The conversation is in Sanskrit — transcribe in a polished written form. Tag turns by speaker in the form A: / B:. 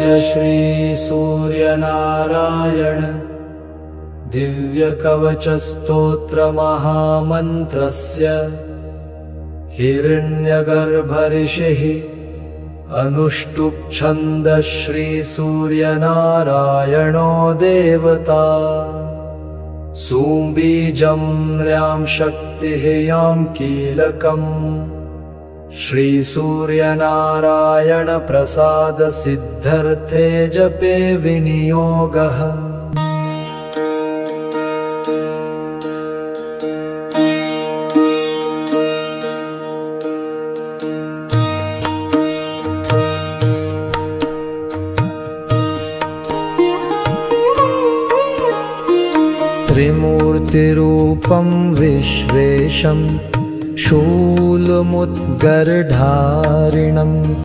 A: श्री सूर्यनारायण दिव्यकवचस्तोत्रमहामन्त्रस्य हिरण्यगर्भऋषिः अनुष्टुप् छन्दः श्री सूर्यनारायणो देवता सुबीजं र्यां शक्तिः यां कीलकम् श्री सूर्यनारायण प्रसाद सिद्धर्थे जपे विनियोगः। त्रिमूर्तिरूपं विश्वेशं शूलमुद्गरधारिणं